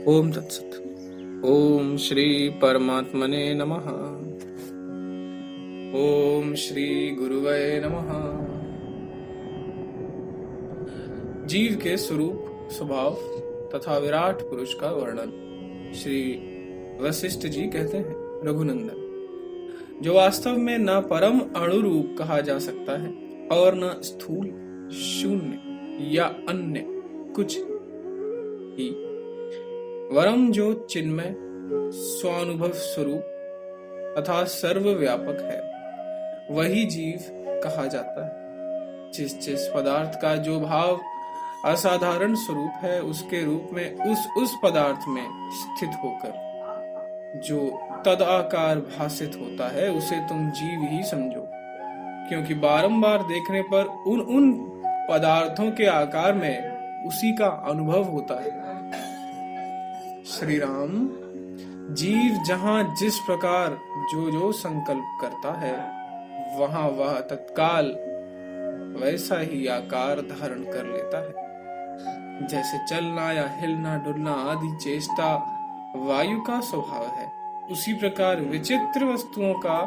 ओम तत्सत। ओम श्री परमात्मने नमः। ओम श्री गुरुवे नमः। जीव के स्वरूप, स्वभाव तथा विराट पुरुष का वर्णन श्री वशिष्ठ जी कहते हैं, रघुनंदन, जो वास्तव में न परम अणुरूप कहा जा सकता है और न स्थूल, शून्य या अन्य कुछ ही, वरम जो चिन्मय, स्वानुभव स्वरूप तथा सर्वव्यापक है, वही जीव कहा जाता है। जिस पदार्थ का जो भाव असाधारण स्वरूप है, उसके रूप में उस पदार्थ में स्थित होकर जो तदाकार भासित होता है, उसे तुम जीव ही समझो, क्योंकि बारंबार देखने पर उन पदार्थों के आकार में उसी का अनुभव होता है। श्री राम, जीव जहां जिस प्रकार जो संकल्प करता है, वहां वह तत्काल वैसा ही आकार धारण कर लेता है। जैसे चलना या हिलना डुलना आदि चेष्टा वायु का स्वभाव है, उसी प्रकार विचित्र वस्तुओं का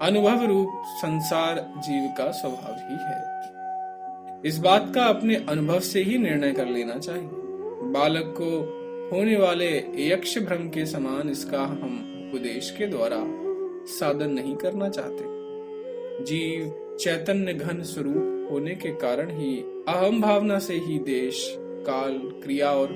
अनुभव रूप संसार जीव का स्वभाव ही है। इस बात का अपने अनुभव से ही निर्णय कर लेना चाहिए। बालक को होने वाले यक्ष भ्रम के समान इसका हम उपदेश के द्वारा साधन नहीं करना चाहते। जीव चैतन्य घन स्वरूप होने के कारण ही अहम भावना से ही देश, काल, क्रिया और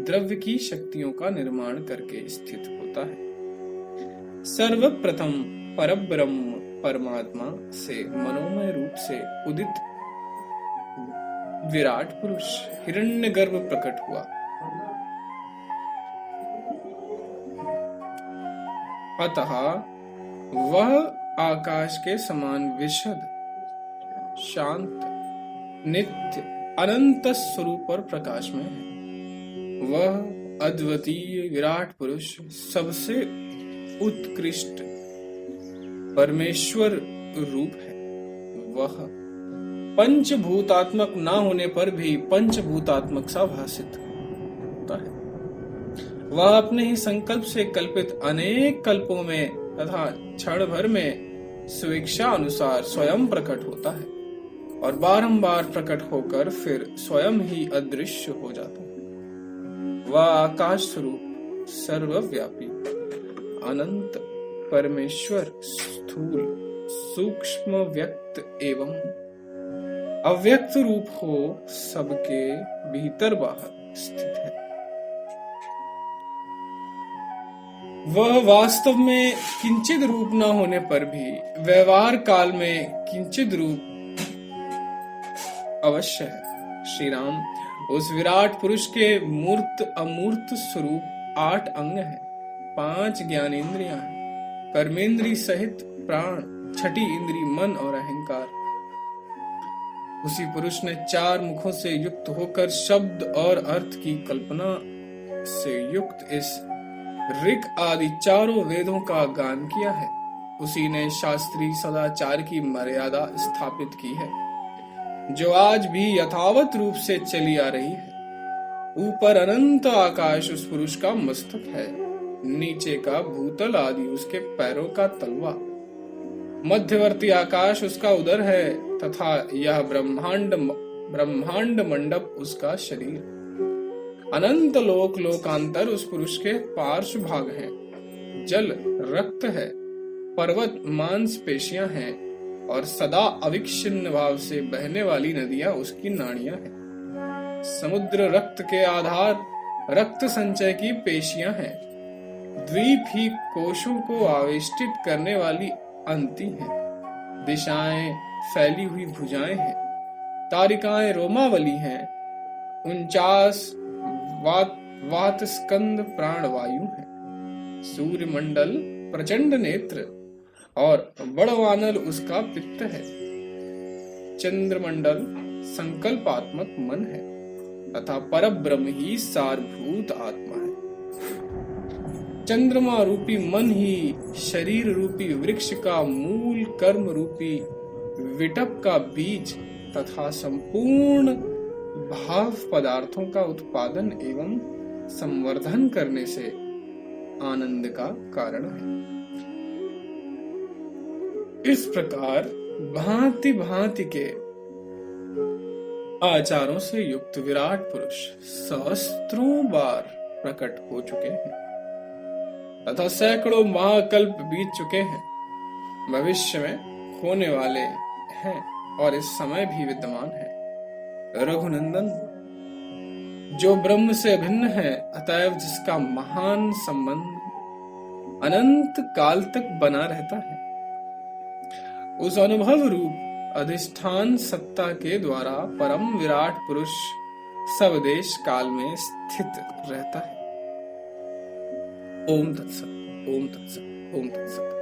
द्रव्य की शक्तियों का निर्माण करके स्थित होता है। सर्वप्रथम परब्रह्म परमात्मा से मनोमय रूप से उदित विराट पुरुष हिरण्यगर्भ प्रकट हुआ। अतः वह आकाश के समान विशद, शांत, नित्य, अनंत स्वरूप और प्रकाश में है। वह अद्वितीय विराट पुरुष सबसे उत्कृष्ट परमेश्वर रूप है। वह पंचभूतात्मक न होने पर भी पंचभूतात्मक सा भासित होता है। वह अपने ही संकल्प से कल्पित अनेक कल्पों में तथा क्षण भर में स्वेच्छा अनुसार स्वयं प्रकट होता है और बारंबार प्रकट होकर फिर स्वयं ही अदृश्य हो जाता है। वह आकाश स्वरूप, सर्वव्यापी, अनंत परमेश्वर स्थूल, सूक्ष्म, व्यक्त एवं अव्यक्त रूप हो सबके भीतर बाहर स्थित है। वह वास्तव में किंचित रूप न होने पर भी व्यवहार काल में किंचित रूप अवश्य है। श्री राम, उस विराट पुरुष के मूर्त अमूर्त स्वरूप 8 अंग हैं, 5 ज्ञानेंद्रियां हैं, कर्मेंद्री सहित प्राण, 6ठी इंद्री मन और अहंकार। उसी पुरुष ने 4 मुखों से युक्त होकर शब्द और अर्थ की कल्पना से युक्त इस ऋग आदि चारों वेदों का गान किया है। उसी ने शास्त्रीय सदाचार की मर्यादा स्थापित की है, जो आज भी यथावत रूप से चली आ रही है। ऊपर अनंत आकाश उस पुरुष का मस्तक है, नीचे का भूतल आदि उसके पैरों का तलवा, मध्यवर्ती आकाश उसका उदर है तथा यह ब्रह्मांड मंडप उसका शरीर। अनंत लोक लोकांतर उस पुरुष के पार्श्व भाग हैं। जल रक्त है, पर्वत मांस पेशियां हैं और सदा अविच्छिन्न भाव से बहने वाली नदियां उसकी नाड़ियां हैं। समुद्र रक्त के आधार, रक्त संचय की पेशियां हैं। द्वीप ही कोशों को आवेष्टित करने वाली अंती हैं। दिशाएं फैली हुई भुजाएं हैं, तारिकाएं रोमावली हैं। 49 वात स्कंद प्राणवायु है। सूर्य मंडल प्रचंड नेत्र और बड़वानल उसका पित्त है। चंद्रमंडल संकल्पात्मक मन है तथा परब्रह्म ही सारभूत आत्मा है। चंद्रमा रूपी मन ही शरीर रूपी वृक्ष का मूल, कर्म रूपी विटप का बीज तथा संपूर्ण भाव पदार्थों का उत्पादन एवं संवर्धन करने से आनंद का कारण है। इस प्रकार भांति भांति के आचारों से युक्त विराट पुरुष सहस्त्रों बार प्रकट हो चुके हैं तथा सैकड़ों महाकल्प बीत चुके हैं, भविष्य में होने वाले हैं और इस समय भी विद्यमान है। रघुनंदन, जो ब्रह्म से अभिन्न है, अतएव जिसका महान संबंध अनंत काल तक बना रहता है, उस अनुभव रूप अधिष्ठान सत्ता के द्वारा परम विराट पुरुष सब देश काल में स्थित रहता है। ओम तत्सत, ओम तत्सत, ओम तत्सत।